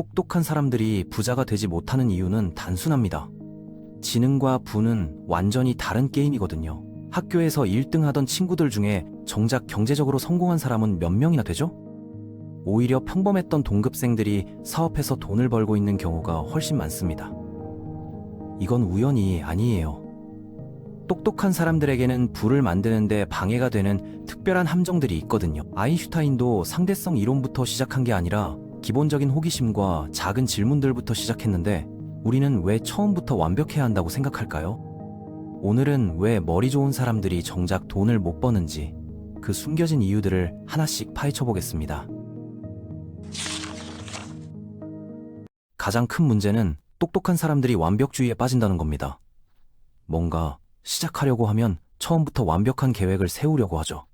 똑똑한 사람들이 부자가 되지 못하는 이유는 단순합니다. 지능과 부는 완전히 다른 게임이거든요. 학교에서 1등 하던 친구들 중에 정작 경제적으로 성공한 사람은 몇 명이나 되죠? 오히려 평범했던 동급생들이 사업해서 돈을 벌고 있는 경우가 훨씬 많습니다. 이건 우연이 아니에요. 똑똑한 사람들에게는 부를 만드는데 방해가 되는 특별한 함정들이 있거든요. 아인슈타인도 상대성 이론부터 시작한 게 아니라 기본적인 호기심과 작은 질문들부터 시작했는데 우리는 왜 처음부터 완벽해야 한다고 생각할까요? 오늘은 왜 머리 좋은 사람들이 정작 돈을 못 버는지 그 숨겨진 이유들을 하나씩 파헤쳐 보겠습니다. 가장 큰 문제는 똑똑한 사람들이 완벽주의에 빠진다는 겁니다. 뭔가 시작하려고 하면 처음부터 완벽한 계획을 세우려고 하죠.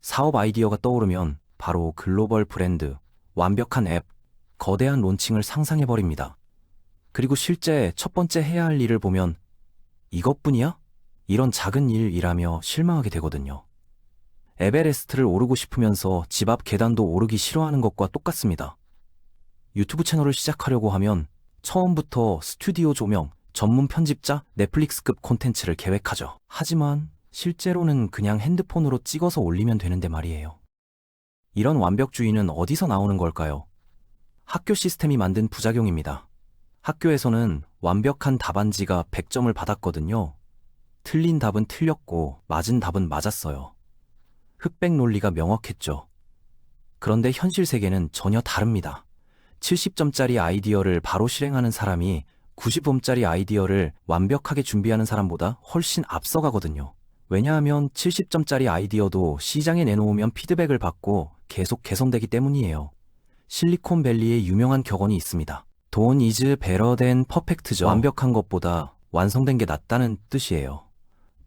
사업 아이디어가 떠오르면 바로 글로벌 브랜드, 완벽한 앱, 거대한 론칭을 상상해버립니다. 그리고 실제 첫 번째 해야 할 일을 보면 이것뿐이야? 이런 작은 일이라며 실망하게 되거든요. 에베레스트를 오르고 싶으면서 집 앞 계단도 오르기 싫어하는 것과 똑같습니다. 유튜브 채널을 시작하려고 하면 처음부터 스튜디오 조명, 전문 편집자, 넷플릭스급 콘텐츠를 계획하죠. 하지만 실제로는 그냥 핸드폰으로 찍어서 올리면 되는데 말이에요. 이런 완벽주의는 어디서 나오는 걸까요? 학교 시스템이 만든 부작용입니다. 학교에서는 완벽한 답안지가 100점을 받았거든요. 틀린 답은 틀렸고 맞은 답은 맞았어요. 흑백 논리가 명확했죠. 그런데 현실 세계는 전혀 다릅니다. 70점짜리 아이디어를 바로 실행하는 사람이 90점짜리 아이디어를 완벽하게 준비하는 사람보다 훨씬 앞서가거든요. 왜냐하면 70점짜리 아이디어도 시장에 내놓으면 피드백을 받고 계속 개선되기 때문이에요. 실리콘밸리에 유명한 격언이 있습니다. 돈 is better than perfect죠. 완벽한 것보다 완성된 게 낫다는 뜻이에요.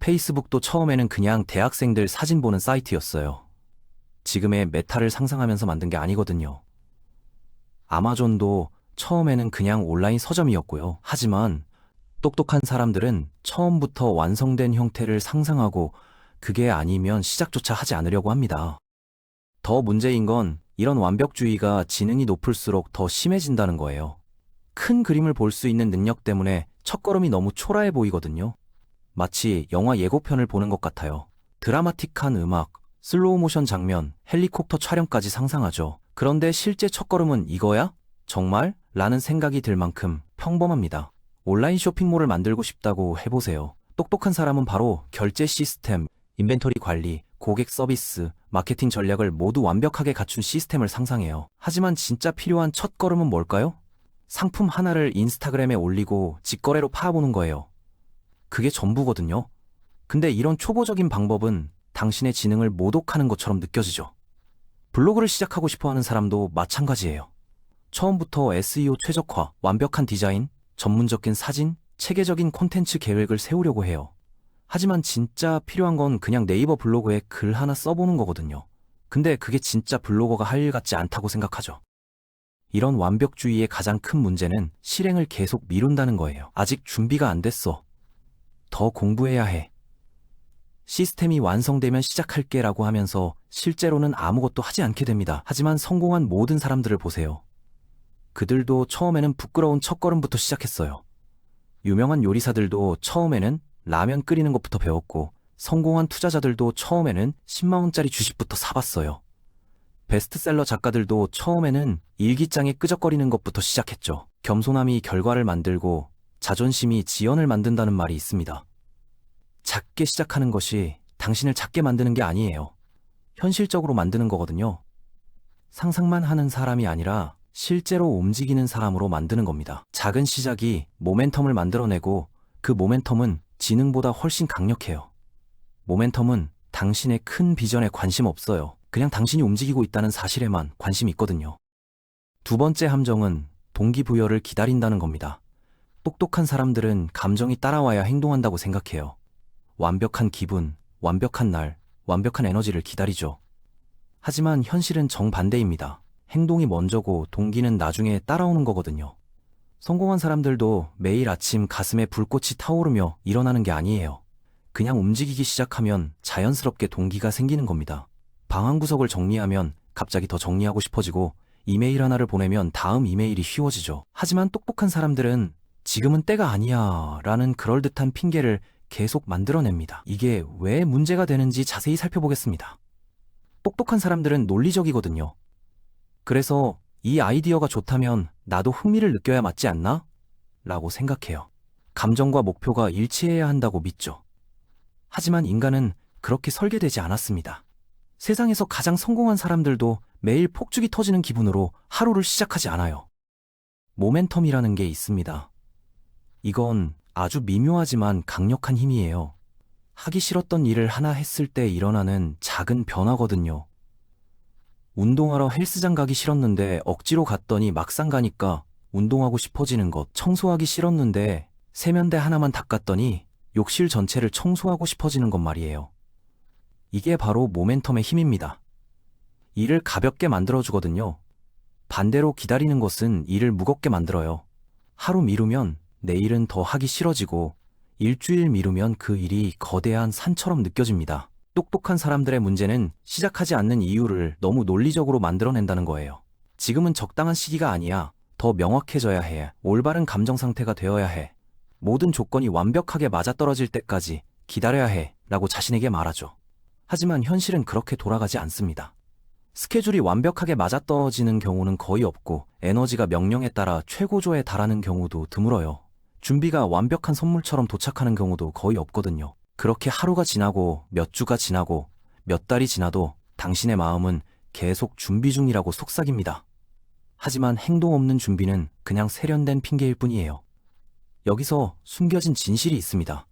페이스북도 처음에는 그냥 대학생들 사진 보는 사이트였어요. 지금의 메타를 상상하면서 만든 게 아니거든요. 아마존도 처음에는 그냥 온라인 서점이었고요. 하지만 똑똑한 사람들은 처음부터 완성된 형태를 상상하고 그게 아니면 시작조차 하지 않으려고 합니다. 더 문제인 건 이런 완벽주의가 지능이 높을수록 더 심해진다는 거예요. 큰 그림을 볼 수 있는 능력 때문에 첫걸음이 너무 초라해 보이거든요. 마치 영화 예고편을 보는 것 같아요. 드라마틱한 음악, 슬로우 모션 장면, 헬리콥터 촬영까지 상상하죠. 그런데 실제 첫걸음은 이거야? 정말? 라는 생각이 들 만큼 평범합니다. 온라인 쇼핑몰을 만들고 싶다고 해보세요. 똑똑한 사람은 바로 결제 시스템, 인벤토리 관리, 고객 서비스, 마케팅 전략을 모두 완벽하게 갖춘 시스템을 상상해요. 하지만 진짜 필요한 첫걸음은 뭘까요? 상품 하나를 인스타그램에 올리고 직거래로 팔아보는 거예요. 그게 전부거든요. 근데 이런 초보적인 방법은 당신의 지능을 모독하는 것처럼 느껴지죠. 블로그를 시작하고 싶어하는 사람도 마찬가지예요. 처음부터 SEO 최적화, 완벽한 디자인, 전문적인 사진, 체계적인 콘텐츠 계획을 세우려고 해요. 하지만 진짜 필요한 건 그냥 네이버 블로그에 글 하나 써보는 거거든요. 근데 그게 진짜 블로거가 할 일 같지 않다고 생각하죠. 이런 완벽주의의 가장 큰 문제는 실행을 계속 미룬다는 거예요. 아직 준비가 안 됐어. 더 공부해야 해. 시스템이 완성되면 시작할게 라고 하면서 실제로는 아무것도 하지 않게 됩니다. 하지만 성공한 모든 사람들을 보세요. 그들도 처음에는 부끄러운 첫걸음부터 시작했어요. 유명한 요리사들도 처음에는 라면 끓이는 것부터 배웠고 성공한 투자자들도 처음에는 10만원짜리 주식부터 사봤어요. 베스트셀러 작가들도 처음에는 일기장에 끄적거리는 것부터 시작했죠. 겸손함이 결과를 만들고 자존심이 지연을 만든다는 말이 있습니다. 작게 시작하는 것이 당신을 작게 만드는 게 아니에요. 현실적으로 만드는 거거든요. 상상만 하는 사람이 아니라 실제로 움직이는 사람으로 만드는 겁니다. 작은 시작이 모멘텀을 만들어내고 그 모멘텀은 지능보다 훨씬 강력해요. 모멘텀은 당신의 큰 비전에 관심 없어요. 그냥 당신이 움직이고 있다는 사실에만 관심이 있거든요. 두 번째 함정은 동기부여를 기다린다는 겁니다. 똑똑한 사람들은 감정이 따라와야 행동한다고 생각해요. 완벽한 기분, 완벽한 날, 완벽한 에너지를 기다리죠. 하지만 현실은 정반대입니다. 행동이 먼저고 동기는 나중에 따라오는 거거든요. 성공한 사람들도 매일 아침 가슴에 불꽃이 타오르며 일어나는 게 아니에요. 그냥 움직이기 시작하면 자연스럽게 동기가 생기는 겁니다. 방 한 구석을 정리하면 갑자기 더 정리하고 싶어지고 이메일 하나를 보내면 다음 이메일이 쉬워지죠. 하지만 똑똑한 사람들은 지금은 때가 아니야 라는 그럴듯한 핑계를 계속 만들어냅니다. 이게 왜 문제가 되는지 자세히 살펴보겠습니다. 똑똑한 사람들은 논리적이거든요. 그래서 이 아이디어가 좋다면 나도 흥미를 느껴야 맞지 않나? 라고 생각해요. 감정과 목표가 일치해야 한다고 믿죠. 하지만 인간은 그렇게 설계되지 않았습니다. 세상에서 가장 성공한 사람들도 매일 폭죽이 터지는 기분으로 하루를 시작하지 않아요. 모멘텀이라는 게 있습니다. 이건 아주 미묘하지만 강력한 힘이에요. 하기 싫었던 일을 하나 했을 때 일어나는 작은 변화거든요. 운동하러 헬스장 가기 싫었는데 억지로 갔더니 막상 가니까 운동하고 싶어지는 것. 청소하기 싫었는데 세면대 하나만 닦았더니 욕실 전체를 청소하고 싶어지는 것 말이에요. 이게 바로 모멘텀의 힘입니다. 일을 가볍게 만들어주거든요. 반대로 기다리는 것은 일을 무겁게 만들어요. 하루 미루면 내일은 더 하기 싫어지고 일주일 미루면 그 일이 거대한 산처럼 느껴집니다. 똑똑한 사람들의 문제는 시작하지 않는 이유를 너무 논리적으로 만들어낸다는 거예요. 지금은 적당한 시기가 아니야. 더 명확해져야 해. 올바른 감정 상태가 되어야 해. 모든 조건이 완벽하게 맞아떨어질 때까지 기다려야 해. 라고 자신에게 말하죠. 하지만 현실은 그렇게 돌아가지 않습니다. 스케줄이 완벽하게 맞아떨어지는 경우는 거의 없고 에너지가 명령에 따라 최고조에 달하는 경우도 드물어요. 준비가 완벽한 선물처럼 도착하는 경우도 거의 없거든요. 그렇게 하루가 지나고 몇 주가 지나고 몇 달이 지나도 당신의 마음은 계속 준비 중이라고 속삭입니다. 하지만 행동 없는 준비는 그냥 세련된 핑계일 뿐이에요. 여기서 숨겨진 진실이 있습니다.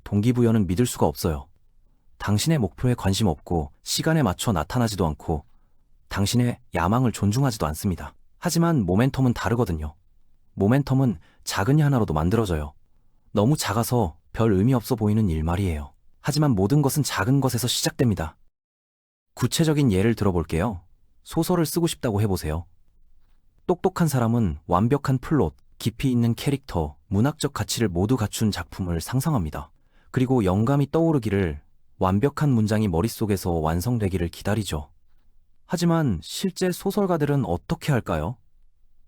동기부여는 믿을 수가 없어요. 당신의 목표에 관심 없고 시간에 맞춰 나타나지도 않고 당신의 야망을 존중하지도 않습니다. 하지만 모멘텀은 다르거든요. 모멘텀은 작은 일 하나로도 만들어져요. 너무 작아서 별 의미 없어 보이는 일 말이에요. 하지만 모든 것은 작은 것에서 시작됩니다. 구체적인 예를 들어볼게요. 소설을 쓰고 싶다고 해보세요. 똑똑한 사람은 완벽한 플롯, 깊이 있는 캐릭터, 문학적 가치를 모두 갖춘 작품을 상상합니다. 그리고 영감이 떠오르기를 완벽한 문장이 머릿속에서 완성되기를 기다리죠. 하지만 실제 소설가들은 어떻게 할까요?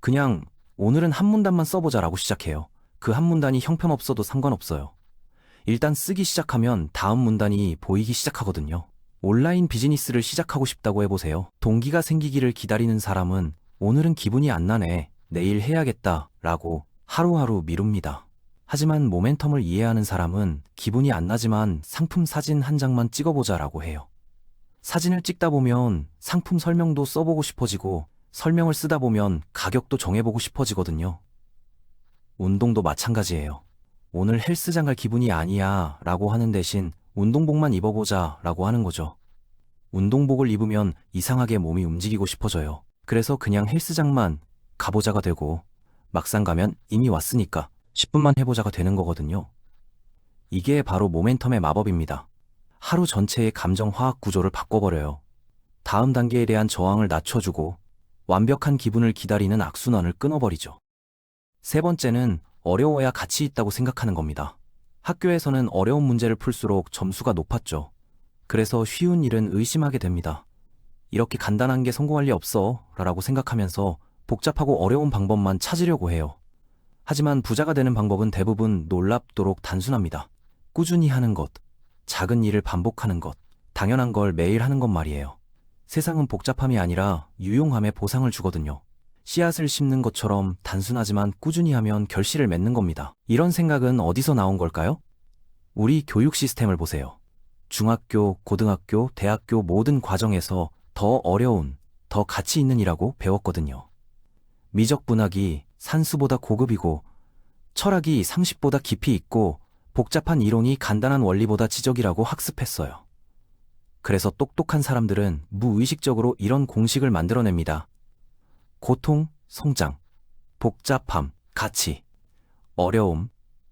그냥 오늘은 한 문단만 써보자라고 시작해요. 그 한 문단이 형편없어도 상관없어요. 일단 쓰기 시작하면 다음 문단이 보이기 시작하거든요. 온라인 비즈니스를 시작하고 싶다고 해보세요. 동기가 생기기를 기다리는 사람은 오늘은 기분이 안 나네, 내일 해야겠다 라고 하루하루 미룹니다. 하지만 모멘텀을 이해하는 사람은 기분이 안 나지만 상품 사진 한 장만 찍어보자 라고 해요. 사진을 찍다 보면 상품 설명도 써보고 싶어지고 설명을 쓰다 보면 가격도 정해보고 싶어지거든요. 운동도 마찬가지예요. 오늘 헬스장 갈 기분이 아니야 라고 하는 대신 운동복만 입어보자 라고 하는 거죠. 운동복을 입으면 이상하게 몸이 움직이고 싶어져요. 그래서 그냥 헬스장만 가보자가 되고 막상 가면 이미 왔으니까 10분만 해보자가 되는 거거든요. 이게 바로 모멘텀의 마법입니다. 하루 전체의 감정 화학 구조를 바꿔버려요. 다음 단계에 대한 저항을 낮춰주고 완벽한 기분을 기다리는 악순환을 끊어버리죠. 세 번째는 어려워야 가치 있다고 생각하는 겁니다. 학교에서는 어려운 문제를 풀수록 점수가 높았죠. 그래서 쉬운 일은 의심하게 됩니다. 이렇게 간단한 게 성공할 리 없어 라고 생각하면서 복잡하고 어려운 방법만 찾으려고 해요. 하지만 부자가 되는 방법은 대부분 놀랍도록 단순합니다. 꾸준히 하는 것, 작은 일을 반복하는 것, 당연한 걸 매일 하는 것 말이에요. 세상은 복잡함이 아니라 유용함에 보상을 주거든요. 씨앗을 심는 것처럼 단순하지만 꾸준히 하면 결실을 맺는 겁니다. 이런 생각은 어디서 나온 걸까요? 우리 교육 시스템을 보세요. 중학교, 고등학교, 대학교 모든 과정에서 더 어려운, 더 가치 있는 이라고 배웠거든요. 미적분학이 산수보다 고급이고 철학이 상식보다 깊이 있고 복잡한 이론이 간단한 원리보다 지적이라고 학습했어요. 그래서 똑똑한 사람들은 무의식적으로 이런 공식을 만들어냅니다. 고통, 성장, 복잡함, 가치, 어려움,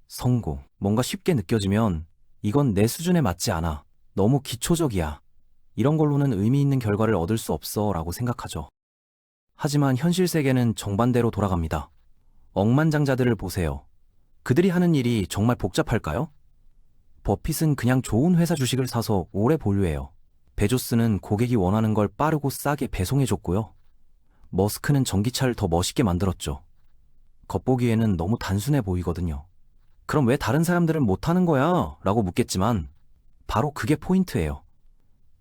성공. 뭔가 쉽게 느껴지면 이건 내 수준에 맞지 않아. 너무 기초적이야. 이런 걸로는 의미 있는 결과를 얻을 수 없어 라고 생각하죠. 하지만 현실 세계는 정반대로 돌아갑니다. 억만장자들을 보세요. 그들이 하는 일이 정말 복잡할까요? 버핏은 그냥 좋은 회사 주식을 사서 오래 보유해요. 베조스는 고객이 원하는 걸 빠르고 싸게 배송해줬고요. 머스크는 전기차를 더 멋있게 만들었죠. 겉보기에는 너무 단순해 보이거든요. 그럼 왜 다른 사람들은 못하는 거야? 라고 묻겠지만 바로 그게 포인트예요.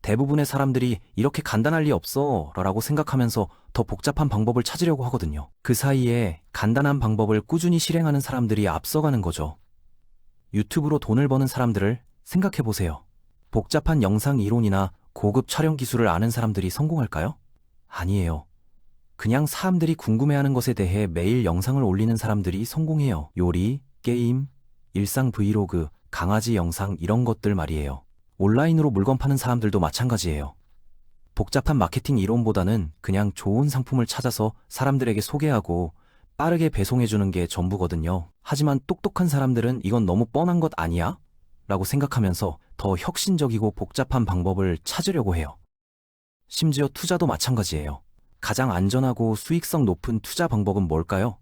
대부분의 사람들이 이렇게 간단할 리 없어 라고 생각하면서 더 복잡한 방법을 찾으려고 하거든요. 그 사이에 간단한 방법을 꾸준히 실행하는 사람들이 앞서가는 거죠. 유튜브로 돈을 버는 사람들을 생각해 보세요. 복잡한 영상 이론이나 고급 촬영 기술을 아는 사람들이 성공할까요? 아니에요. 그냥 사람들이 궁금해하는 것에 대해 매일 영상을 올리는 사람들이 성공해요. 요리, 게임, 일상 브이로그, 강아지 영상 이런 것들 말이에요. 온라인으로 물건 파는 사람들도 마찬가지예요. 복잡한 마케팅 이론보다는 그냥 좋은 상품을 찾아서 사람들에게 소개하고 빠르게 배송해주는 게 전부거든요. 하지만 똑똑한 사람들은 이건 너무 뻔한 것 아니야? 라고 생각하면서 더 혁신적이고 복잡한 방법을 찾으려고 해요. 심지어 투자도 마찬가지예요. 가장 안전하고 수익성 높은 투자 방법은 뭘까요?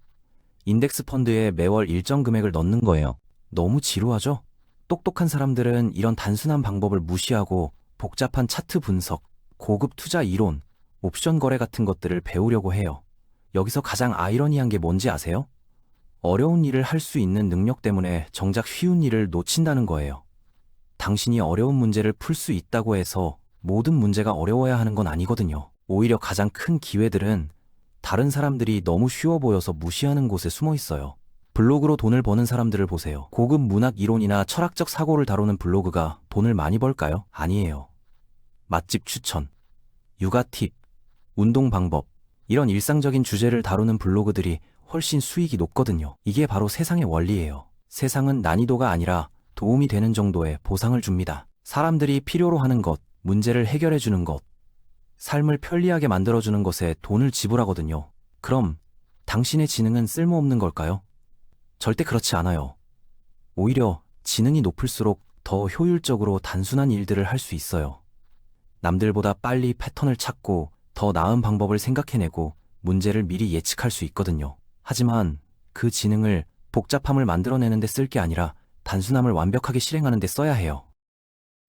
인덱스 펀드에 매월 일정 금액을 넣는 거예요. 너무 지루하죠? 똑똑한 사람들은 이런 단순한 방법을 무시하고 복잡한 차트 분석, 고급 투자 이론, 옵션 거래 같은 것들을 배우려고 해요. 여기서 가장 아이러니한 게 뭔지 아세요? 어려운 일을 할 수 있는 능력 때문에 정작 쉬운 일을 놓친다는 거예요. 당신이 어려운 문제를 풀 수 있다고 해서 모든 문제가 어려워야 하는 건 아니거든요. 오히려 가장 큰 기회들은 다른 사람들이 너무 쉬워 보여서 무시하는 곳에 숨어 있어요. 블로그로 돈을 버는 사람들을 보세요. 고급 문학 이론이나 철학적 사고를 다루는 블로그가 돈을 많이 벌까요? 아니에요. 맛집 추천, 육아 팁, 운동 방법, 이런 일상적인 주제를 다루는 블로그들이 훨씬 수익이 높거든요. 이게 바로 세상의 원리예요. 세상은 난이도가 아니라 도움이 되는 정도의 보상을 줍니다. 사람들이 필요로 하는 것, 문제를 해결해 주는 것, 삶을 편리하게 만들어주는 것에 돈을 지불하거든요. 그럼 당신의 지능은 쓸모없는 걸까요? 절대 그렇지 않아요. 오히려 지능이 높을수록 더 효율적으로 단순한 일들을 할 수 있어요. 남들보다 빨리 패턴을 찾고 더 나은 방법을 생각해내고 문제를 미리 예측할 수 있거든요. 하지만 그 지능을 복잡함을 만들어내는 데 쓸 게 아니라 단순함을 완벽하게 실행하는 데 써야 해요.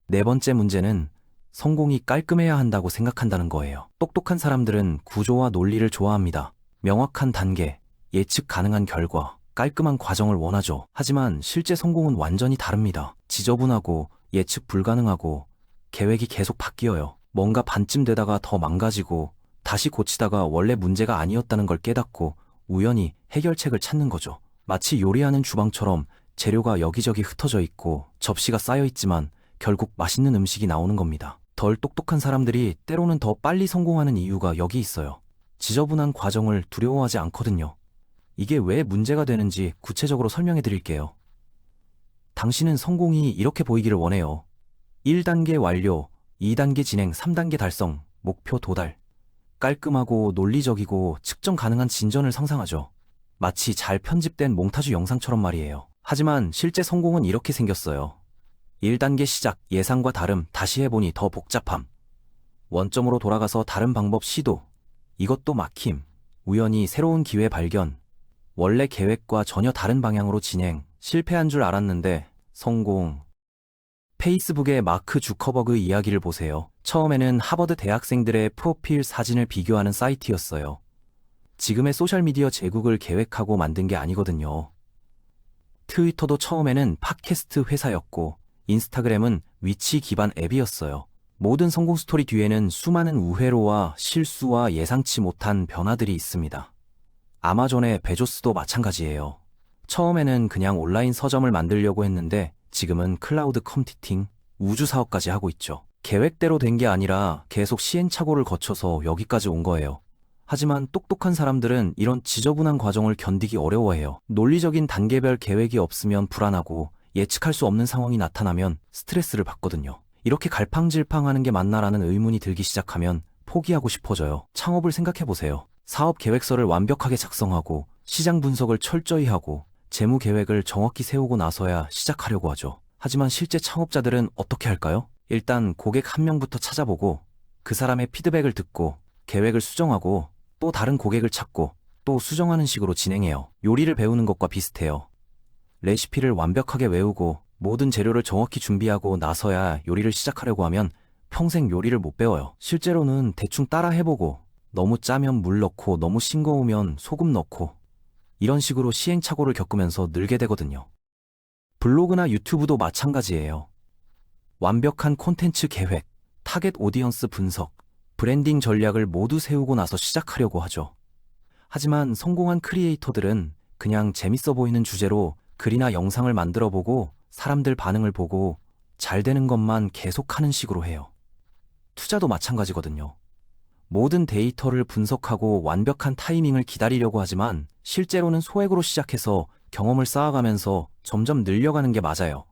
네 번째 문제는 성공이 깔끔해야 한다고 생각한다는 거예요. 똑똑한 사람들은 구조와 논리를 좋아합니다. 명확한 단계, 예측 가능한 결과, 깔끔한 과정을 원하죠. 하지만 실제 성공은 완전히 다릅니다. 지저분하고 예측 불가능하고 계획이 계속 바뀌어요. 뭔가 반쯤 되다가 더 망가지고 다시 고치다가 원래 문제가 아니었다는 걸 깨닫고 우연히 해결책을 찾는 거죠. 마치 요리하는 주방처럼 재료가 여기저기 흩어져 있고 접시가 쌓여 있지만 결국 맛있는 음식이 나오는 겁니다. 덜 똑똑한 사람들이 때로는 더 빨리 성공하는 이유가 여기 있어요. 지저분한 과정을 두려워하지 않거든요. 이게 왜 문제가 되는지 구체적으로 설명해 드릴게요. 당신은 성공이 이렇게 보이기를 원해요. 1단계 완료, 2단계 진행, 3단계 달성, 목표 도달. 깔끔하고 논리적이고 측정 가능한 진전을 상상하죠. 마치 잘 편집된 몽타주 영상처럼 말이에요. 하지만 실제 성공은 이렇게 생겼어요. 1단계 시작, 예상과 다름, 다시 해보니 더 복잡함. 원점으로 돌아가서 다른 방법 시도, 이것도 막힘, 우연히 새로운 기회 발견, 원래 계획과 전혀 다른 방향으로 진행, 실패한 줄 알았는데 성공. 페이스북의 마크 주커버그 이야기를 보세요. 처음에는 하버드 대학생들의 프로필 사진을 비교하는 사이트였어요. 지금의 소셜미디어 제국을 계획하고 만든 게 아니거든요. 트위터도 처음에는 팟캐스트 회사였고 인스타그램은 위치 기반 앱이었어요. 모든 성공 스토리 뒤에는 수많은 우회로와 실수와 예상치 못한 변화들이 있습니다. 아마존의 베조스도 마찬가지예요. 처음에는 그냥 온라인 서점을 만들려고 했는데 지금은 클라우드 컴퓨팅, 우주 사업까지 하고 있죠. 계획대로 된 게 아니라 계속 시행착오를 거쳐서 여기까지 온 거예요. 하지만 똑똑한 사람들은 이런 지저분한 과정을 견디기 어려워해요. 논리적인 단계별 계획이 없으면 불안하고 예측할 수 없는 상황이 나타나면 스트레스를 받거든요. 이렇게 갈팡질팡하는 게 맞나라는 의문이 들기 시작하면 포기하고 싶어져요. 창업을 생각해보세요. 사업 계획서를 완벽하게 작성하고 시장 분석을 철저히 하고 재무 계획을 정확히 세우고 나서야 시작하려고 하죠. 하지만 실제 창업자들은 어떻게 할까요? 일단 고객 한 명부터 찾아보고 그 사람의 피드백을 듣고 계획을 수정하고 또 다른 고객을 찾고 또 수정하는 식으로 진행해요. 요리를 배우는 것과 비슷해요. 레시피를 완벽하게 외우고 모든 재료를 정확히 준비하고 나서야 요리를 시작하려고 하면 평생 요리를 못 배워요. 실제로는 대충 따라 해보고 너무 짜면 물 넣고 너무 싱거우면 소금 넣고 이런 식으로 시행착오를 겪으면서 늘게 되거든요. 블로그나 유튜브도 마찬가지예요. 완벽한 콘텐츠 계획, 타겟 오디언스 분석, 브랜딩 전략을 모두 세우고 나서 시작하려고 하죠. 하지만 성공한 크리에이터들은 그냥 재밌어 보이는 주제로 글이나 영상을 만들어 보고 사람들 반응을 보고 잘 되는 것만 계속하는 식으로 해요. 투자도 마찬가지거든요. 모든 데이터를 분석하고 완벽한 타이밍을 기다리려고 하지만 실제로는 소액으로 시작해서 경험을 쌓아가면서 점점 늘려가는 게 맞아요.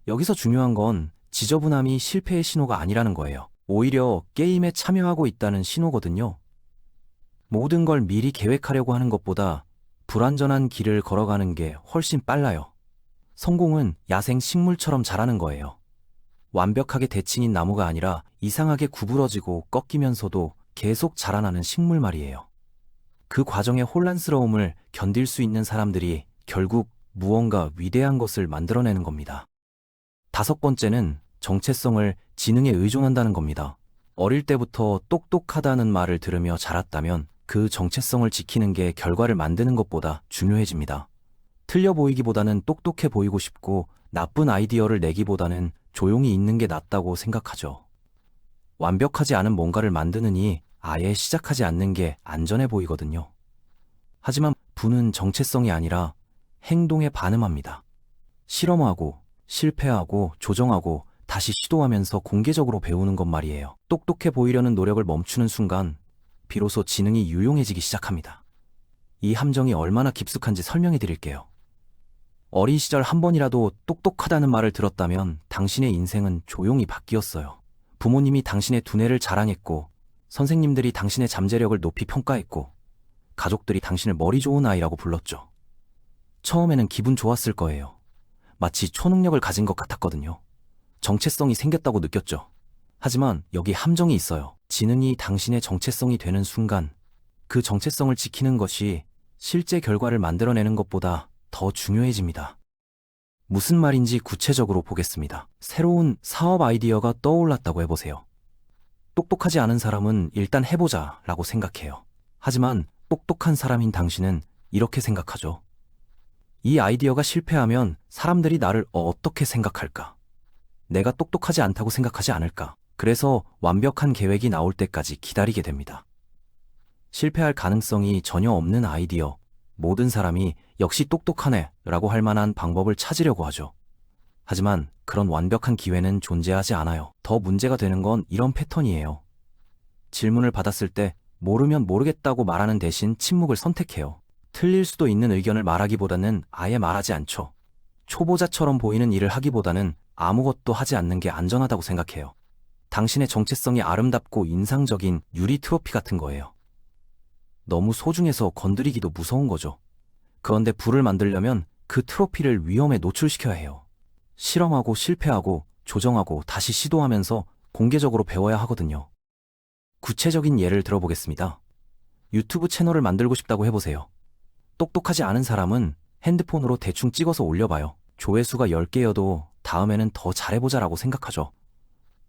여기서 중요한 건 지저분함이 실패의 신호가 아니라는 거예요. 오히려 게임에 참여하고 있다는 신호거든요. 모든 걸 미리 계획하려고 하는 것보다 불완전한 길을 걸어가는 게 훨씬 빨라요. 성공은 야생 식물처럼 자라는 거예요. 완벽하게 대칭인 나무가 아니라 이상하게 구부러지고 꺾이면서도 계속 자라나는 식물 말이에요. 그 과정의 혼란스러움을 견딜 수 있는 사람들이 결국 무언가 위대한 것을 만들어내는 겁니다. 5번째는 정체성을 지능에 의존한다는 겁니다. 어릴 때부터 똑똑하다는 말을 들으며 자랐다면 그 정체성을 지키는 게 결과를 만드는 것보다 중요해집니다. 틀려 보이기보다는 똑똑해 보이고 싶고 나쁜 아이디어를 내기보다는 조용히 있는 게 낫다고 생각하죠. 완벽하지 않은 뭔가를 만드느니 아예 시작하지 않는 게 안전해 보이거든요. 하지만 부는 정체성이 아니라 행동에 반응합니다. 실험하고 실패하고 조정하고 다시 시도하면서 공개적으로 배우는 것 말이에요. 똑똑해 보이려는 노력을 멈추는 순간 비로소 지능이 유용해지기 시작합니다. 이 함정이 얼마나 깊숙한지 설명해 드릴게요. 어린 시절 한 번이라도 똑똑하다는 말을 들었다면 당신의 인생은 조용히 바뀌었어요. 부모님이 당신의 두뇌를 자랑했고, 선생님들이 당신의 잠재력을 높이 평가했고, 가족들이 당신을 머리 좋은 아이라고 불렀죠. 처음에는 기분 좋았을 거예요. 마치 초능력을 가진 것 같았거든요. 정체성이 생겼다고 느꼈죠. 하지만 여기 함정이 있어요. 지능이 당신의 정체성이 되는 순간 그 정체성을 지키는 것이 실제 결과를 만들어내는 것보다 더 중요해집니다. 무슨 말인지 구체적으로 보겠습니다. 새로운 사업 아이디어가 떠올랐다고 해보세요. 똑똑하지 않은 사람은 일단 해보자 라고 생각해요. 하지만 똑똑한 사람인 당신은 이렇게 생각하죠. 이 아이디어가 실패하면 사람들이 나를 어떻게 생각할까? 내가 똑똑하지 않다고 생각하지 않을까? 그래서 완벽한 계획이 나올 때까지 기다리게 됩니다. 실패할 가능성이 전혀 없는 아이디어, 모든 사람이 역시 똑똑하네 라고 할 만한 방법을 찾으려고 하죠. 하지만 그런 완벽한 기회는 존재하지 않아요. 더 문제가 되는 건 이런 패턴이에요. 질문을 받았을 때 모르면 모르겠다고 말하는 대신 침묵을 선택해요. 틀릴 수도 있는 의견을 말하기보다는 아예 말하지 않죠. 초보자처럼 보이는 일을 하기보다는 아무것도 하지 않는 게 안전하다고 생각해요. 당신의 정체성이 아름답고 인상적인 유리 트로피 같은 거예요. 너무 소중해서 건드리기도 무서운 거죠. 그런데 불을 만들려면 그 트로피를 위험에 노출시켜야 해요. 실험하고 실패하고 조정하고 다시 시도하면서 공개적으로 배워야 하거든요. 구체적인 예를 들어보겠습니다. 유튜브 채널을 만들고 싶다고 해보세요. 똑똑하지 않은 사람은 핸드폰으로 대충 찍어서 올려봐요. 조회수가 10개여도 다음에는 더 잘해보자라고 생각하죠.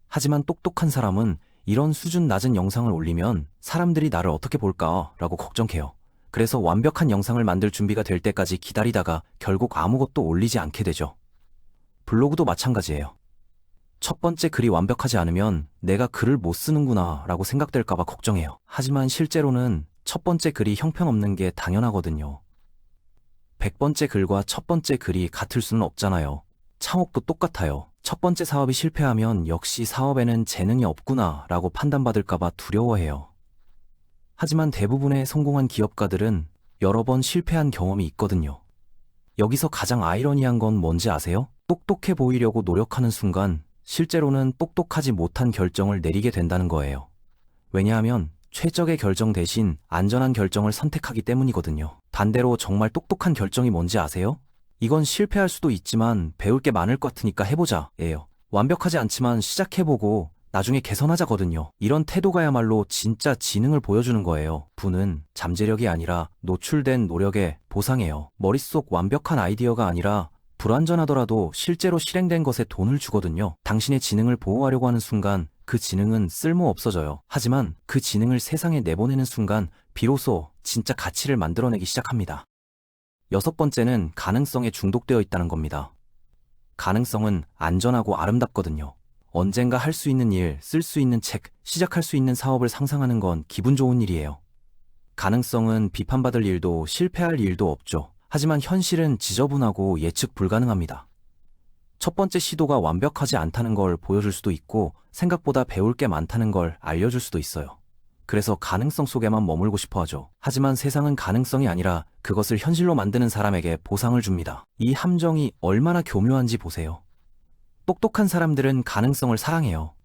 하지만 똑똑한 사람은 이런 수준 낮은 영상을 올리면 사람들이 나를 어떻게 볼까 라고 걱정해요. 그래서 완벽한 영상을 만들 준비가 될 때까지 기다리다가 결국 아무것도 올리지 않게 되죠. 블로그도 마찬가지예요. 첫 번째 글이 완벽하지 않으면 내가 글을 못 쓰는구나 라고 생각될까봐 걱정해요. 하지만 실제로는 첫 번째 글이 형편없는 게 당연하거든요. 100번째 글과 첫 번째 글이 같을 수는 없잖아요. 창업도 똑같아요. 첫 번째 사업이 실패하면 역시 사업에는 재능이 없구나 라고 판단받을까봐 두려워해요. 하지만 대부분의 성공한 기업가들은 여러 번 실패한 경험이 있거든요. 여기서 가장 아이러니한 건 뭔지 아세요? 똑똑해 보이려고 노력하는 순간 실제로는 똑똑하지 못한 결정을 내리게 된다는 거예요. 왜냐하면 최적의 결정 대신 안전한 결정을 선택하기 때문이거든요. 반대로 정말 똑똑한 결정이 뭔지 아세요? 이건 실패할 수도 있지만 배울 게 많을 것 같으니까 해보자 예요. 완벽하지 않지만 시작해보고 나중에 개선하자거든요. 이런 태도가야말로 진짜 지능을 보여주는 거예요. 부는 잠재력이 아니라 노출된 노력의 보상이에요. 머릿속 완벽한 아이디어가 아니라 불완전하더라도 실제로 실행된 것에 돈을 주거든요. 당신의 지능을 보호하려고 하는 순간 그 지능은 쓸모 없어져요. 하지만 그 지능을 세상에 내보내는 순간 비로소 진짜 가치를 만들어내기 시작합니다. 여섯 번째는 가능성에 중독되어 있다는 겁니다. 가능성은 안전하고 아름답거든요. 언젠가 할 수 있는 일, 쓸 수 있는 책, 시작할 수 있는 사업을 상상하는 건 기분 좋은 일이에요. 가능성은 비판받을 일도 실패할 일도 없죠. 하지만 현실은 지저분하고 예측 불가능합니다. 첫 번째 시도가 완벽하지 않다는 걸 보여줄 수도 있고 생각보다 배울 게 많다는 걸 알려줄 수도 있어요. 그래서 가능성 속에만 머물고 싶어 하죠. 하지만 세상은 가능성이 아니라 그것을 현실로 만드는 사람에게 보상을 줍니다. 이 함정이 얼마나 교묘한지 보세요. 똑똑한 사람들은 가능성을 사랑해요.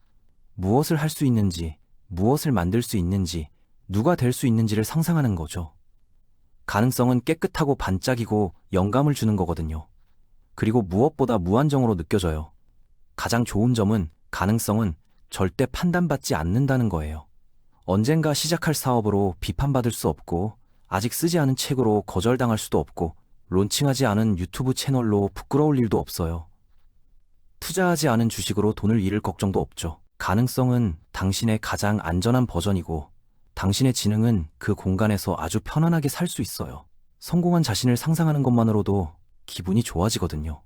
무엇을 할 수 있는지, 무엇을 만들 수 있는지, 누가 될 수 있는지를 상상하는 거죠. 가능성은 깨끗하고 반짝이고 영감을 주는 거거든요. 그리고 무엇보다 무한정으로 느껴져요. 가장 좋은 점은 가능성은 절대 판단받지 않는다는 거예요. 언젠가 시작할 사업으로 비판받을 수 없고, 아직 쓰지 않은 책으로 거절당할 수도 없고, 론칭하지 않은 유튜브 채널로 부끄러울 일도 없어요. 투자하지 않은 주식으로 돈을 잃을 걱정도 없죠. 가능성은 당신의 가장 안전한 버전이고, 당신의 지능은 그 공간에서 아주 편안하게 살 수 있어요. 성공한 자신을 상상하는 것만으로도 기분이 좋아지거든요.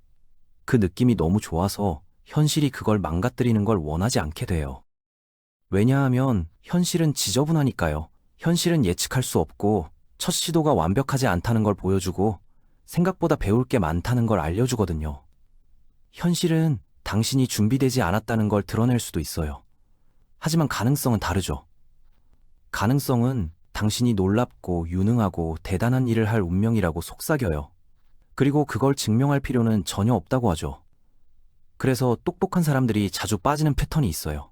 그 느낌이 너무 좋아서 현실이 그걸 망가뜨리는 걸 원하지 않게 돼요. 왜냐하면 현실은 지저분하니까요. 현실은 예측할 수 없고 첫 시도가 완벽하지 않다는 걸 보여주고 생각보다 배울 게 많다는 걸 알려주거든요. 현실은 당신이 준비되지 않았다는 걸 드러낼 수도 있어요. 하지만 가능성은 다르죠. 가능성은 당신이 놀랍고 유능하고 대단한 일을 할 운명이라고 속삭여요. 그리고 그걸 증명할 필요는 전혀 없다고 하죠. 그래서 똑똑한 사람들이 자주 빠지는 패턴이 있어요.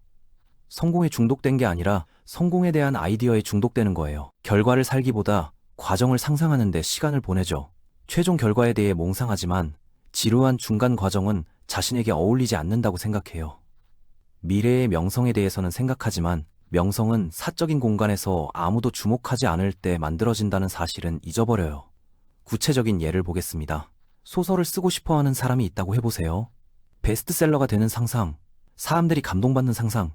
성공에 중독된 게 아니라 성공에 대한 아이디어에 중독되는 거예요. 결과를 살기보다 과정을 상상하는 데 시간을 보내죠. 최종 결과에 대해 몽상하지만 지루한 중간 과정은 자신에게 어울리지 않는다고 생각해요. 미래의 명성에 대해서는 생각하지만 명성은 사적인 공간에서 아무도 주목하지 않을 때 만들어진다는 사실은 잊어버려요. 구체적인 예를 보겠습니다. 소설을 쓰고 싶어 하는 사람이 있다고 해보세요. 베스트셀러가 되는 상상, 사람들이 감동받는 상상,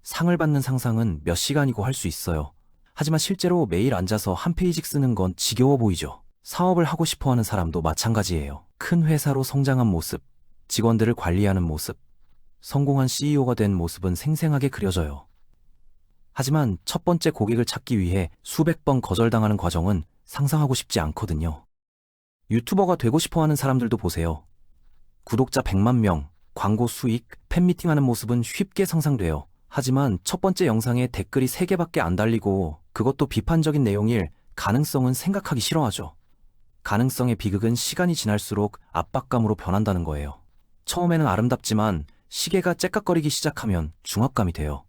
상을 받는 상상은 몇 시간이고 할 수 있어요. 하지만 실제로 매일 앉아서 한 페이지 쓰는 건 지겨워 보이죠. 사업을 하고 싶어 하는 사람도 마찬가지예요. 큰 회사로 성장한 모습, 직원들을 관리하는 모습, 성공한 CEO가 된 모습은 생생하게 그려져요. 하지만 첫 번째 고객을 찾기 위해 수백 번 거절당하는 과정은 상상하고 싶지 않거든요. 유튜버가 되고 싶어 하는 사람들도 보세요. 구독자 100만 명, 광고 수익, 팬미팅하는 모습은 쉽게 상상돼요. 하지만 첫 번째 영상에 댓글이 3개밖에 안 달리고 그것도 비판적인 내용일 가능성은 생각하기 싫어하죠. 가능성의 비극은 시간이 지날수록 압박감으로 변한다는 거예요. 처음에는 아름답지만 시계가 째깍거리기 시작하면 중압감이 돼요.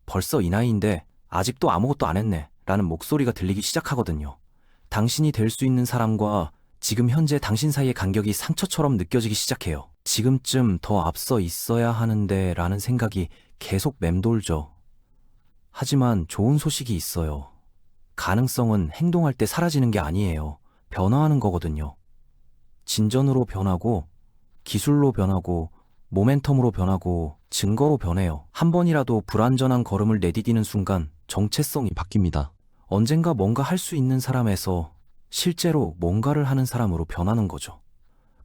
벌써 이 나이인데 아직도 아무것도 안 했네 라는 목소리가 들리기 시작하거든요. 당신이 될 수 있는 사람과 지금 현재 당신 사이의 간격이 상처처럼 느껴지기 시작해요. 지금쯤 더 앞서 있어야 하는데 라는 생각이 계속 맴돌죠. 하지만 좋은 소식이 있어요. 가능성은 행동할 때 사라지는 게 아니에요. 변화하는 거거든요. 진전으로 변하고, 기술로 변하고, 모멘텀으로 변하고, 증거로 변해요. 한 번이라도 불완전한 걸음을 내디디는 순간 정체성이 바뀝니다. 언젠가 뭔가 할 수 있는 사람에서 실제로 뭔가를 하는 사람으로 변하는 거죠.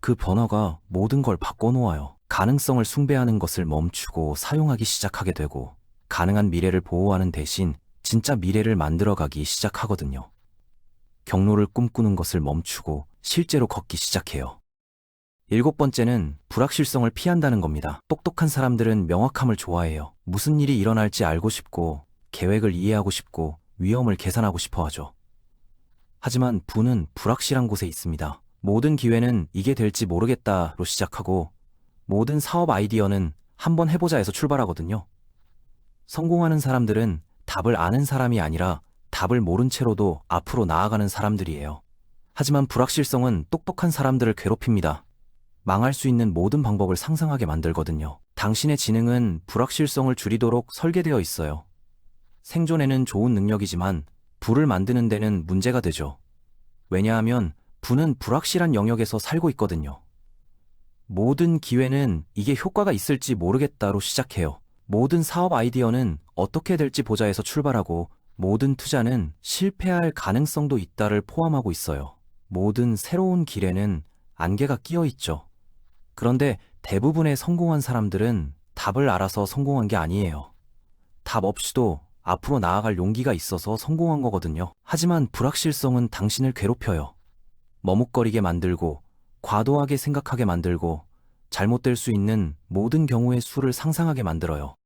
그 변화가 모든 걸 바꿔놓아요. 가능성을 숭배하는 것을 멈추고 사용하기 시작하게 되고 가능한 미래를 보호하는 대신 진짜 미래를 만들어가기 시작하거든요. 경로를 꿈꾸는 것을 멈추고 실제로 걷기 시작해요. 7번째는 불확실성을 피한다는 겁니다. 똑똑한 사람들은 명확함을 좋아해요. 무슨 일이 일어날지 알고 싶고 계획을 이해하고 싶고 위험을 계산하고 싶어 하죠. 하지만 부는 불확실한 곳에 있습니다. 모든 기회는 이게 될지 모르겠다로 시작하고 모든 사업 아이디어는 한번 해보자에서 출발하거든요. 성공하는 사람들은 답을 아는 사람이 아니라 답을 모른 채로도 앞으로 나아가는 사람들이에요. 하지만 불확실성은 똑똑한 사람들을 괴롭힙니다. 망할 수 있는 모든 방법을 상상하게 만들거든요. 당신의 지능은 불확실성을 줄이도록 설계되어 있어요. 생존에는 좋은 능력이지만 부를 만드는 데는 문제가 되죠. 왜냐하면 부는 불확실한 영역에서 살고 있거든요. 모든 기회는 이게 효과가 있을지 모르겠다로 시작해요. 모든 사업 아이디어는 어떻게 될지 보자에서 출발하고 모든 투자는 실패할 가능성도 있다를 포함하고 있어요. 모든 새로운 길에는 안개가 끼어 있죠. 그런데 대부분의 성공한 사람들은 답을 알아서 성공한 게 아니에요. 답 없이도 앞으로 나아갈 용기가 있어서 성공한 거거든요. 하지만 불확실성은 당신을 괴롭혀요. 머뭇거리게 만들고, 과도하게 생각하게 만들고, 잘못될 수 있는 모든 경우의 수를 상상하게 만들어요.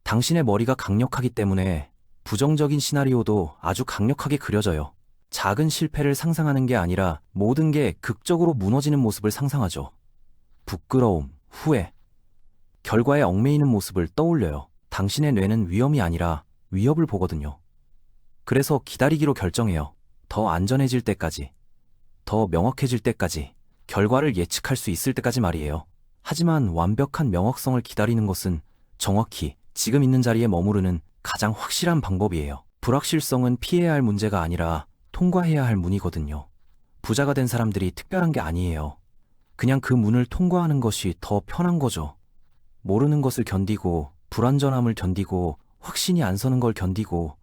당신의 머리가 강력하기 때문에 부정적인 시나리오도 아주 강력하게 그려져요. 작은 실패를 상상하는 게 아니라 모든 게 극적으로 무너지는 모습을 상상하죠. 부끄러움, 후회, 결과에 얽매이는 모습을 떠올려요. 당신의 뇌는 위험이 아니라 위협을 보거든요. 그래서 기다리기로 결정해요. 더 안전해질 때까지, 더 명확해질 때까지, 결과를 예측할 수 있을 때까지 말이에요. 하지만 완벽한 명확성을 기다리는 것은 정확히 지금 있는 자리에 머무르는 가장 확실한 방법이에요. 불확실성은 피해야 할 문제가 아니라 통과해야 할 문이거든요. 부자가 된 사람들이 특별한 게 아니에요. 그냥 그 문을 통과하는 것이 더 편한 거죠. 모르는 것을 견디고, 불완전함을 견디고, 확신이 안 서는 걸 견디고,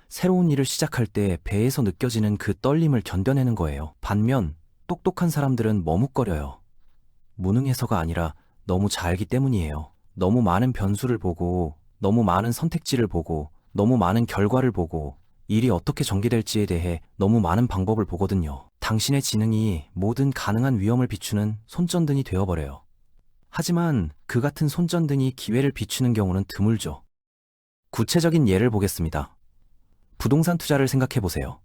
새로운 일을 시작할 때 배에서 느껴지는 그 떨림을 견뎌내는 거예요. 반면 똑똑한 사람들은 머뭇거려요. 무능해서가 아니라 너무 잘 알기 때문이에요. 너무 많은 변수를 보고, 너무 많은 선택지를 보고, 너무 많은 결과를 보고, 일이 어떻게 전개될지에 대해 너무 많은 방법을 보거든요. 당신의 지능이 모든 가능한 위험을 비추는 손전등이 되어버려요. 하지만 그 같은 손전등이 기회를 비추는 경우는 드물죠. 구체적인 예를 보겠습니다. 부동산 투자를 생각해 보세요.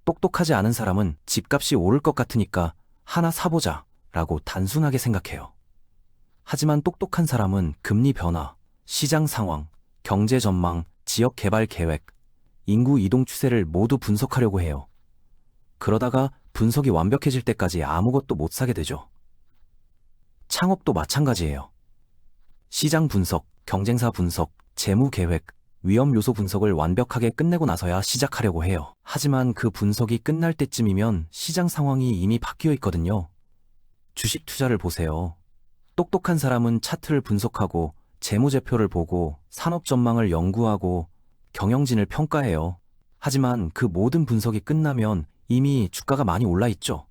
똑똑하지 않은 사람은 집값이 오를 것 같으니까 하나 사보자 라고 단순하게 생각해요. 하지만 똑똑한 사람은 금리 변화, 시장 상황, 경제 전망, 지역 개발 계획, 인구 이동 추세를 모두 분석하려고 해요. 그러다가 분석이 완벽해질 때까지 아무것도 못 사게 되죠. 창업도 마찬가지예요. 시장 분석, 경쟁사 분석, 재무 계획, 위험 요소 분석을 완벽하게 끝내고 나서야 시작하려고 해요. 하지만 그 분석이 끝날 때쯤이면 시장 상황이 이미 바뀌어 있거든요. 주식 투자를 보세요. 똑똑한 사람은 차트를 분석하고 재무제표를 보고 산업 전망을 연구하고 경영진을 평가해요. 하지만 그 모든 분석이 끝나면 이미 주가가 많이 올라 있죠.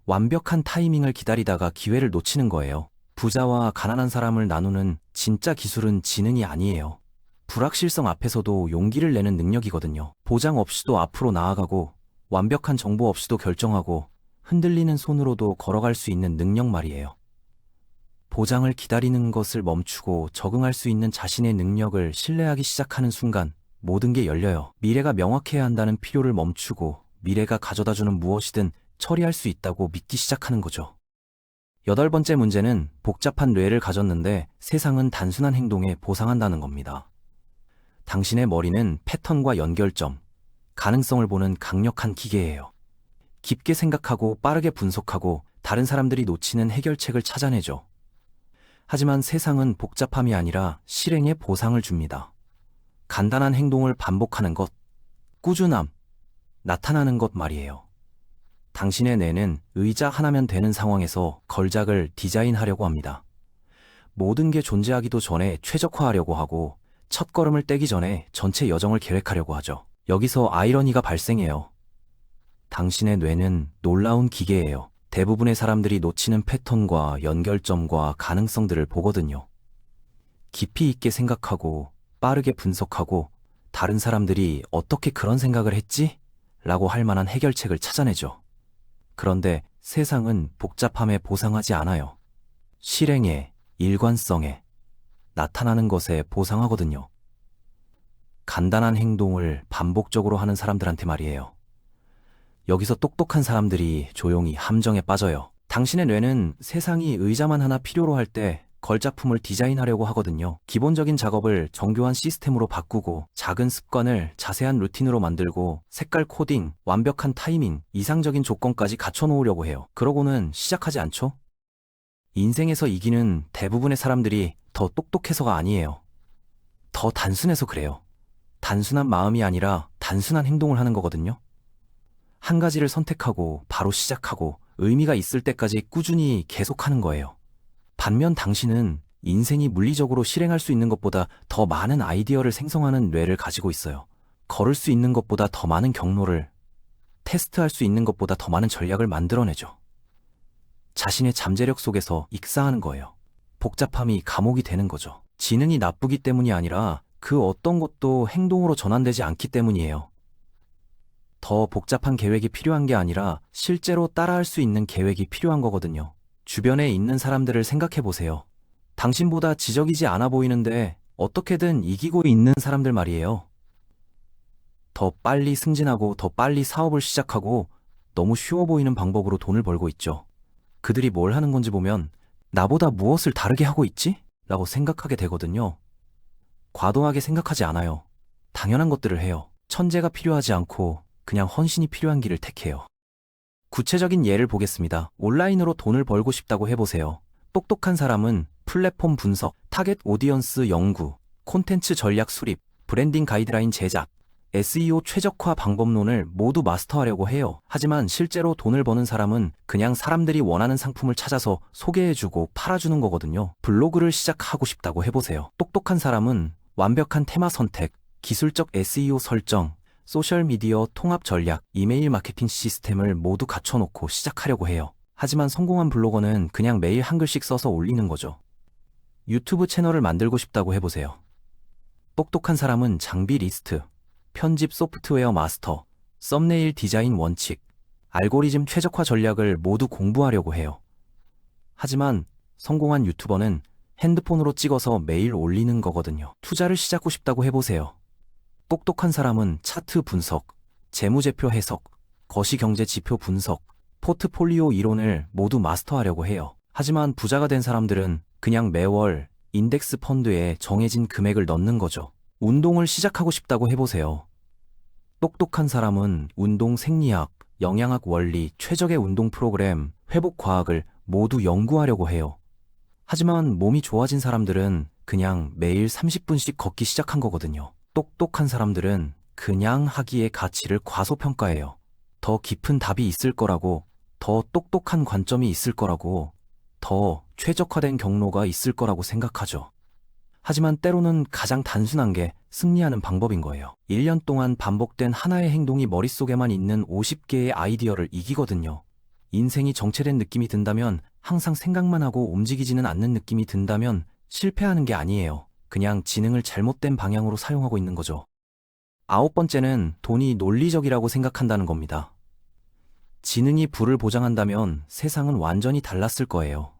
완벽한 타이밍을 기다리다가 기회를 놓치는 거예요. 부자와 가난한 사람을 나누는 진짜 기술은 지능이 아니에요. 불확실성 앞에서도 용기를 내는 능력이거든요. 보장 없이도 앞으로 나아가고 완벽한 정보 없이도 결정하고 흔들리는 손으로도 걸어갈 수 있는 능력 말이에요. 보장을 기다리는 것을 멈추고 적응할 수 있는 자신의 능력을 신뢰하기 시작하는 순간 모든 게 열려요. 미래가 명확해야 한다는 필요를 멈추고 미래가 가져다주는 무엇이든 처리할 수 있다고 믿기 시작하는 거죠. 8번째 문제는 복잡한 뇌를 가졌는데 세상은 단순한 행동에 보상한다는 겁니다. 당신의 머리는 패턴과 연결점, 가능성을 보는 강력한 기계예요. 깊게 생각하고 빠르게 분석하고 다른 사람들이 놓치는 해결책을 찾아내죠. 하지만 세상은 복잡함이 아니라 실행에 보상을 줍니다. 간단한 행동을 반복하는 것, 꾸준함, 나타나는 것 말이에요. 당신의 뇌는 의자 하나면 되는 상황에서 걸작을 디자인하려고 합니다. 모든 게 존재하기도 전에 최적화하려고 하고 첫걸음을 떼기 전에 전체 여정을 계획하려고 하죠. 여기서 아이러니가 발생해요. 당신의 뇌는 놀라운 기계예요. 대부분의 사람들이 놓치는 패턴과 연결점과 가능성들을 보거든요. 깊이 있게 생각하고 빠르게 분석하고 다른 사람들이 어떻게 그런 생각을 했지? 라고 할 만한 해결책을 찾아내죠. 그런데 세상은 복잡함에 보상하지 않아요. 실행에, 일관성에, 나타나는 것에 보상하거든요. 간단한 행동을 반복적으로 하는 사람들한테 말이에요. 여기서 똑똑한 사람들이 조용히 함정에 빠져요. 당신의 뇌는 세상이 의자만 하나 필요로 할 때 걸작품을 디자인하려고 하거든요. 기본적인 작업을 정교한 시스템으로 바꾸고 작은 습관을 자세한 루틴으로 만들고 색깔 코딩, 완벽한 타이밍, 이상적인 조건까지 갖춰놓으려고 해요. 그러고는 시작하지 않죠? 인생에서 이기는 대부분의 사람들이 더 똑똑해서가 아니에요. 더 단순해서 그래요. 단순한 마음이 아니라 단순한 행동을 하는 거거든요. 한 가지를 선택하고 바로 시작하고 의미가 있을 때까지 꾸준히 계속하는 거예요. 반면 당신은 인생이 물리적으로 실행할 수 있는 것보다 더 많은 아이디어를 생성하는 뇌를 가지고 있어요. 걸을 수 있는 것보다 더 많은 경로를, 테스트할 수 있는 것보다 더 많은 전략을 만들어내죠. 자신의 잠재력 속에서 익사하는 거예요. 복잡함이 감옥이 되는 거죠. 지능이 나쁘기 때문이 아니라 그 어떤 것도 행동으로 전환되지 않기 때문이에요. 더 복잡한 계획이 필요한 게 아니라 실제로 따라할 수 있는 계획이 필요한 거거든요. 주변에 있는 사람들을 생각해 보세요. 당신보다 지적이지 않아 보이는데 어떻게든 이기고 있는 사람들 말이에요. 더 빨리 승진하고 더 빨리 사업을 시작하고 너무 쉬워 보이는 방법으로 돈을 벌고 있죠. 그들이 뭘 하는 건지 보면 나보다 무엇을 다르게 하고 있지? 라고 생각하게 되거든요. 과도하게 생각하지 않아요. 당연한 것들을 해요. 천재가 필요하지 않고 그냥 헌신이 필요한 길을 택해요. 구체적인 예를 보겠습니다. 온라인으로 돈을 벌고 싶다고 해보세요. 똑똑한 사람은 플랫폼 분석, 타겟 오디언스 연구, 콘텐츠 전략 수립, 브랜딩 가이드라인 제작, SEO 최적화 방법론을 모두 마스터하려고 해요. 하지만 실제로 돈을 버는 사람은 그냥 사람들이 원하는 상품을 찾아서 소개해주고 팔아주는 거거든요. 블로그를 시작하고 싶다고 해보세요. 똑똑한 사람은 완벽한 테마 선택, 기술적 SEO 설정, 소셜미디어 통합 전략, 이메일 마케팅 시스템을 모두 갖춰놓고 시작하려고 해요. 하지만 성공한 블로거는 그냥 매일 한 글씩 써서 올리는 거죠. 유튜브 채널을 만들고 싶다고 해보세요. 똑똑한 사람은 장비 리스트, 편집 소프트웨어 마스터, 썸네일 디자인 원칙, 알고리즘 최적화 전략을 모두 공부하려고 해요. 하지만 성공한 유튜버는 핸드폰으로 찍어서 매일 올리는 거거든요. 투자를 시작하고 싶다고 해보세요. 똑똑한 사람은 차트 분석, 재무제표 해석, 거시경제 지표 분석, 포트폴리오 이론을 모두 마스터하려고 해요. 하지만 부자가 된 사람들은 그냥 매월 인덱스 펀드에 정해진 금액을 넣는 거죠. 운동을 시작하고 싶다고 해보세요. 똑똑한 사람은 운동 생리학, 영양학 원리, 최적의 운동 프로그램, 회복 과학을 모두 연구하려고 해요. 하지만 몸이 좋아진 사람들은 그냥 매일 30분씩 걷기 시작한 거거든요. 똑똑한 사람들은 그냥 하기의 가치를 과소평가해요. 더 깊은 답이 있을 거라고, 더 똑똑한 관점이 있을 거라고, 더 최적화된 경로가 있을 거라고 생각하죠. 하지만 때로는 가장 단순한 게 승리하는 방법인 거예요. 1년 동안 반복된 하나의 행동이 머릿속에만 있는 50개의 아이디어를 이기거든요. 인생이 정체된 느낌이 든다면, 항상 생각만 하고 움직이지는 않는 느낌이 든다면 실패하는 게 아니에요. 그냥 지능을 잘못된 방향으로 사용하고 있는 거죠. 9번째는 돈이 논리적이라고 생각한다는 겁니다. 지능이 부를 보장한다면 세상은 완전히 달랐을 거예요.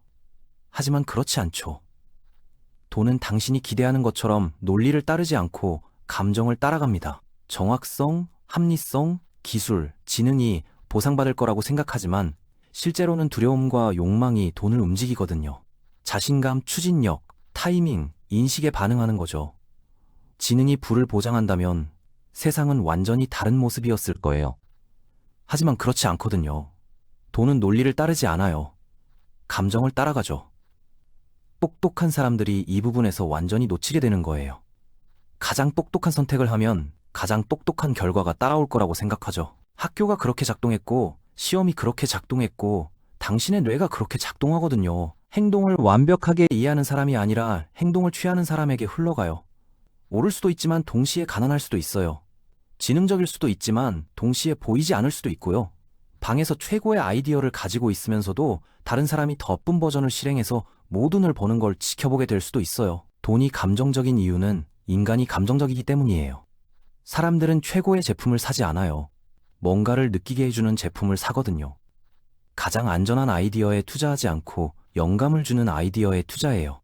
하지만 그렇지 않죠. 돈은 당신이 기대하는 것처럼 논리를 따르지 않고 감정을 따라갑니다. 정확성, 합리성, 기술, 지능이 보상받을 거라고 생각하지만 실제로는 두려움과 욕망이 돈을 움직이거든요. 자신감, 추진력, 타이밍, 인식에 반응하는 거죠. 지능이 부를 보장한다면 세상은 완전히 다른 모습이었을 거예요. 하지만 그렇지 않거든요. 돈은 논리를 따르지 않아요. 감정을 따라가죠. 똑똑한 사람들이 이 부분에서 완전히 놓치게 되는 거예요. 가장 똑똑한 선택을 하면 가장 똑똑한 결과가 따라올 거라고 생각하죠. 학교가 그렇게 작동했고, 시험이 그렇게 작동했고, 당신의 뇌가 그렇게 작동하거든요. 행동을 완벽하게 이해하는 사람이 아니라 행동을 취하는 사람에게 흘러가요. 옳을 수도 있지만 동시에 가난할 수도 있어요. 지능적일 수도 있지만 동시에 보이지 않을 수도 있고요. 방에서 최고의 아이디어를 가지고 있으면서도 다른 사람이 더 나쁜 버전을 실행해서 모든을 버는 걸 지켜보게 될 수도 있어요. 돈이 감정적인 이유는 인간이 감정적이기 때문이에요. 사람들은 최고의 제품을 사지 않아요. 뭔가를 느끼게 해주는 제품을 사거든요. 가장 안전한 아이디어에 투자하지 않고 영감을 주는 아이디어에 투자해요.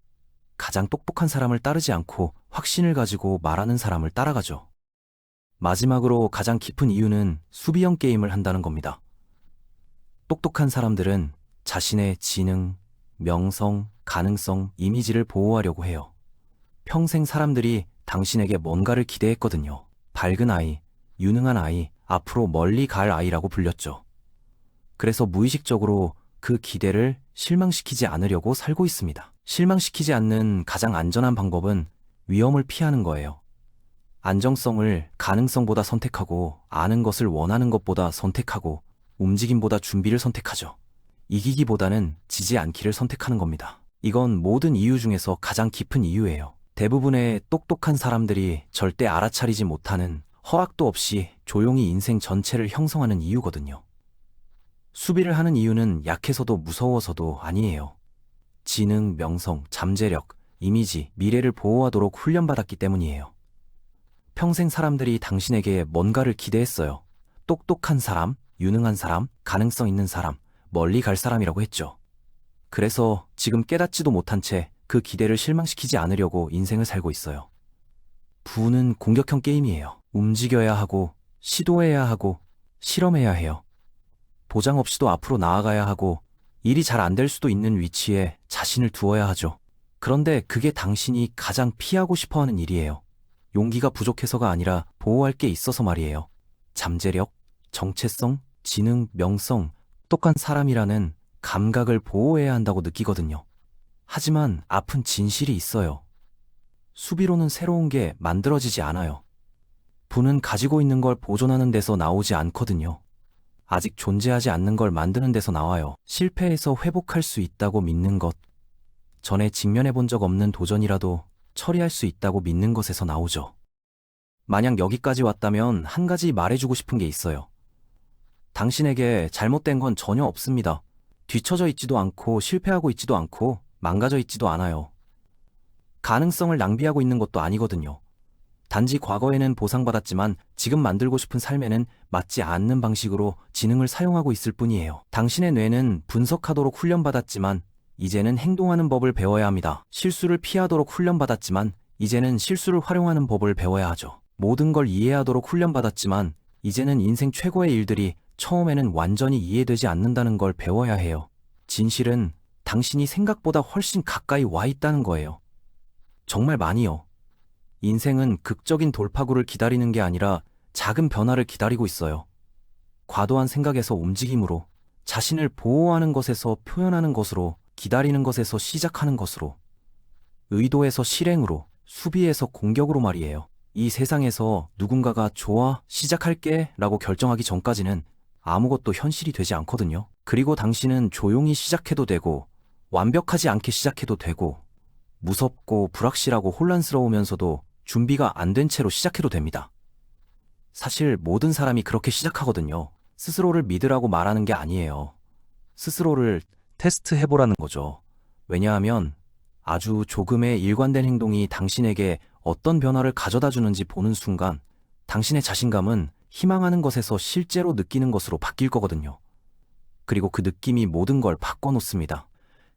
가장 똑똑한 사람을 따르지 않고 확신을 가지고 말하는 사람을 따라가죠. 마지막으로 가장 깊은 이유는 수비형 게임을 한다는 겁니다. 똑똑한 사람들은 자신의 지능, 명성, 가능성, 이미지를 보호하려고 해요. 평생 사람들이 당신에게 뭔가를 기대했거든요. 밝은 아이, 유능한 아이, 앞으로 멀리 갈 아이라고 불렸죠. 그래서 무의식적으로 그 기대를 실망시키지 않으려고 살고 있습니다. 실망시키지 않는 가장 안전한 방법은 위험을 피하는 거예요. 안정성을 가능성보다 선택하고, 아는 것을 원하는 것보다 선택하고, 움직임보다 준비를 선택하죠. 이기기보다는 지지 않기를 선택하는 겁니다. 이건 모든 이유 중에서 가장 깊은 이유예요. 대부분의 똑똑한 사람들이 절대 알아차리지 못하는, 허락도 없이 조용히 인생 전체를 형성하는 이유거든요. 수비를 하는 이유는 약해서도 무서워서도 아니에요. 지능, 명성, 잠재력, 이미지, 미래를 보호하도록 훈련받았기 때문이에요. 평생 사람들이 당신에게 뭔가를 기대했어요. 똑똑한 사람, 유능한 사람, 가능성 있는 사람, 멀리 갈 사람이라고 했죠. 그래서 지금 깨닫지도 못한 채 그 기대를 실망시키지 않으려고 인생을 살고 있어요. 부는 공격형 게임이에요. 움직여야 하고, 시도해야 하고, 실험해야 해요. 보장 없이도 앞으로 나아가야 하고, 일이 잘 안 될 수도 있는 위치에 자신을 두어야 하죠. 그런데 그게 당신이 가장 피하고 싶어 하는 일이에요. 용기가 부족해서가 아니라 보호할 게 있어서 말이에요. 잠재력, 정체성, 지능, 명성, 똑똑한 사람이라는 감각을 보호해야 한다고 느끼거든요. 하지만 아픈 진실이 있어요. 수비로는 새로운 게 만들어지지 않아요. 부는 가지고 있는 걸 보존하는 데서 나오지 않거든요. 아직 존재하지 않는 걸 만드는 데서 나와요. 실패해서 회복할 수 있다고 믿는 것, 전에 직면해 본 적 없는 도전이라도 처리할 수 있다고 믿는 것에서 나오죠. 만약 여기까지 왔다면 한 가지 말해주고 싶은 게 있어요. 당신에게 잘못된 건 전혀 없습니다. 뒤처져 있지도 않고 실패하고 있지도 않고 망가져 있지도 않아요. 가능성을 낭비하고 있는 것도 아니거든요. 단지 과거에는 보상받았지만 지금 만들고 싶은 삶에는 맞지 않는 방식으로 지능을 사용하고 있을 뿐이에요. 당신의 뇌는 분석하도록 훈련받았지만 이제는 행동하는 법을 배워야 합니다. 실수를 피하도록 훈련받았지만 이제는 실수를 활용하는 법을 배워야 하죠. 모든 걸 이해하도록 훈련받았지만 이제는 인생 최고의 일들이 처음에는 완전히 이해되지 않는다는 걸 배워야 해요. 진실은 당신이 생각보다 훨씬 가까이 와 있다는 거예요. 정말 많이요. 인생은 극적인 돌파구를 기다리는 게 아니라 작은 변화를 기다리고 있어요. 과도한 생각에서 움직임으로, 자신을 보호하는 것에서 표현하는 것으로, 기다리는 것에서 시작하는 것으로, 의도에서 실행으로, 수비에서 공격으로 말이에요. 이 세상에서 누군가가 좋아, 시작할게 라고 결정하기 전까지는 아무것도 현실이 되지 않거든요. 그리고 당신은 조용히 시작해도 되고, 완벽하지 않게 시작해도 되고, 무섭고 불확실하고 혼란스러우면서도 준비가 안 된 채로 시작해도 됩니다. 사실 모든 사람이 그렇게 시작하거든요. 스스로를 믿으라고 말하는 게 아니에요. 스스로를 테스트해보라는 거죠. 왜냐하면 아주 조금의 일관된 행동이 당신에게 어떤 변화를 가져다 주는지 보는 순간 당신의 자신감은 희망하는 것에서 실제로 느끼는 것으로 바뀔 거거든요. 그리고 그 느낌이 모든 걸 바꿔놓습니다.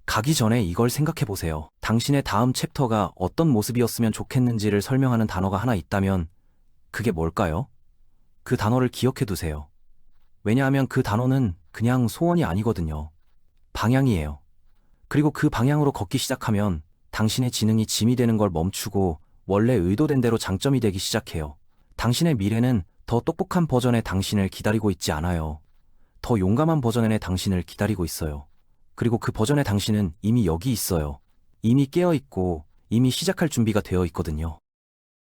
가기 전에 이걸 생각해 보세요. 당신의 다음 챕터가 어떤 모습이었으면 좋겠는지를 설명하는 단어가 하나 있다면 그게 뭘까요? 그 단어를 기억해 두세요. 왜냐하면 그 단어는 그냥 소원이 아니거든요. 방향이에요. 그리고 그 방향으로 걷기 시작하면 당신의 지능이 짐이 되는 걸 멈추고 원래 의도된 대로 장점이 되기 시작해요. 당신의 미래는 더 똑똑한 버전의 당신을 기다리고 있지 않아요. 더 용감한 버전의 당신을 기다리고 있어요. 그리고 그 버전의 당신은 이미 여기 있어요. 이미 깨어있고 이미 시작할 준비가 되어 있거든요.